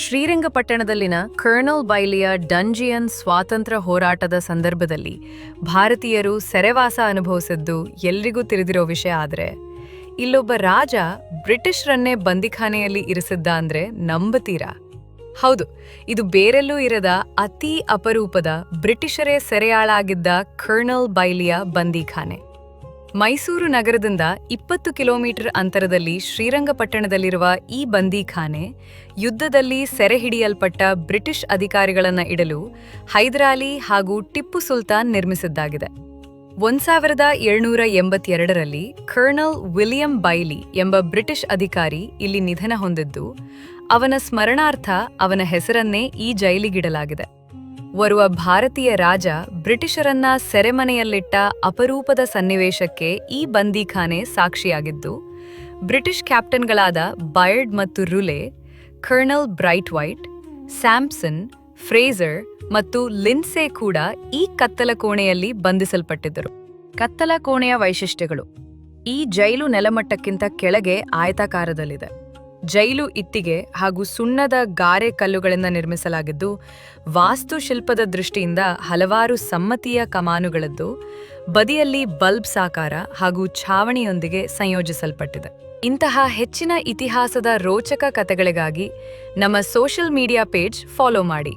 ಶ್ರೀರಂಗಪಟ್ಟಣದಲ್ಲಿನ kernel ಬೈಲಿಯ ಡಂಜಿಯನ್ ಸ್ವಾತಂತ್ರ್ಯ ಹೋರಾಟದ ಸಂದರ್ಭದಲ್ಲಿ ಭಾರತೀಯರು ಸೆರೆವಾಸ ಅನುಭವಿಸಿದ್ದು ಎಲ್ರಿಗೂ ತಿಳಿದಿರೋ ವಿಷಯ ಆದರೆ ಇಲ್ಲೊಬ್ಬ ರಾಜ ಬ್ರಿಟಿಷರನ್ನೇ ಬಂದಿಖಾನೆಯಲ್ಲಿ ಇರಿಸಿದ್ದ ಅಂದ್ರೆ ನಂಬತೀರಾ? ಹೌದು, ಇದು ಬೇರೆಲ್ಲೂ ಇರದ ಅತಿ ಅಪರೂಪದ ಬ್ರಿಟಿಷರೇ ಸೆರೆಯಾಳಾಗಿದ್ದ ಕರ್ನಲ್ ಬೈಲಿಯ ಬಂದಿಖಾನೆ. ಮೈಸೂರು ನಗರದಿಂದ 20 ಕಿಲೋಮೀಟರ್ ಅಂತರದಲ್ಲಿ ಶ್ರೀರಂಗಪಟ್ಟಣದಲ್ಲಿರುವ ಈ ಬಂದಿಖಾನೆ ಯುದ್ಧದಲ್ಲಿ ಸೆರೆ ಹಿಡಿಯಲ್ಪಟ್ಟ ಬ್ರಿಟಿಷ್ ಅಧಿಕಾರಿಗಳನ್ನ ಇಡಲು ಹೈದರಾಲಿ ಹಾಗೂ ಟಿಪ್ಪು ಸುಲ್ತಾನ್ ನಿರ್ಮಿಸಿದ್ದಾಗಿದೆ. 1782ರಲ್ಲಿ ಕರ್ನಲ್ ವಿಲಿಯಂ ಬೈಲಿ ಎಂಬ ಬ್ರಿಟಿಷ್ ಅಧಿಕಾರಿ ಇಲ್ಲಿ ನಿಧನ ಹೊಂದಿದ್ದು, ಅವನ ಸ್ಮರಣಾರ್ಥ ಅವನ ಹೆಸರನ್ನೇ ಈ ಜೈಲಿಗಿಡಲಾಗಿದೆ. ಓರ್ವ ಭಾರತೀಯ ರಾಜ ಬ್ರಿಟಿಷರನ್ನ ಸೆರೆಮನೆಯಲ್ಲಿಟ್ಟ ಅಪರೂಪದ ಸನ್ನಿವೇಶಕ್ಕೆ ಈ ಬಂದಿಖಾನೆ ಸಾಕ್ಷಿಯಾಗಿದ್ದು, ಬ್ರಿಟಿಷ್ ಕ್ಯಾಪ್ಟನ್ಗಳಾದ ಬಯರ್ಡ್ ಮತ್ತು ರುಲೆ, ಕರ್ನಲ್ ಬ್ರೈಟ್ ವೈಟ್, ಸ್ಯಾಂಪ್ಸನ್, ಫ್ರೇಜರ್ ಮತ್ತು ಲಿನ್ಸೆ ಕೂಡ ಈ ಕತ್ತಲ ಕೋಣೆಯಲ್ಲಿ ಬಂಧಿಸಲ್ಪಟ್ಟಿದ್ದರು. ಕತ್ತಲ ಕೋಣೆಯ ವೈಶಿಷ್ಟ್ಯಗಳು: ಈ ಜೈಲು ನೆಲಮಟ್ಟಕ್ಕಿಂತ ಕೆಳಗೆ ಆಯತಾಕಾರದಲ್ಲಿದೆ. ಜೈಲು ಇಟ್ಟಿಗೆ ಹಾಗೂ ಸುಣ್ಣದ ಗಾರೆ ಕಲ್ಲುಗಳಿಂದ ನಿರ್ಮಿಸಲಾಗಿದ್ದು, ವಾಸ್ತುಶಿಲ್ಪದ ದೃಷ್ಟಿಯಿಂದ ಹಲವಾರು ಸಮ್ಮತಿಯ ಕಮಾನುಗಳದ್ದು, ಬದಿಯಲ್ಲಿ ಬಲ್ಬ್ ಸಾಕಾರ ಹಾಗೂ ಛಾವಣಿಯೊಂದಿಗೆ ಸಂಯೋಜಿಸಲ್ಪಟ್ಟಿದೆ. ಇಂತಹ ಹೆಚ್ಚಿನ ಇತಿಹಾಸದ ರೋಚಕ ಕಥೆಗಳಿಗಾಗಿ ನಮ್ಮ ಸೋಷಿಯಲ್ ಮೀಡಿಯಾ ಪೇಜ್ ಫಾಲೋ ಮಾಡಿ.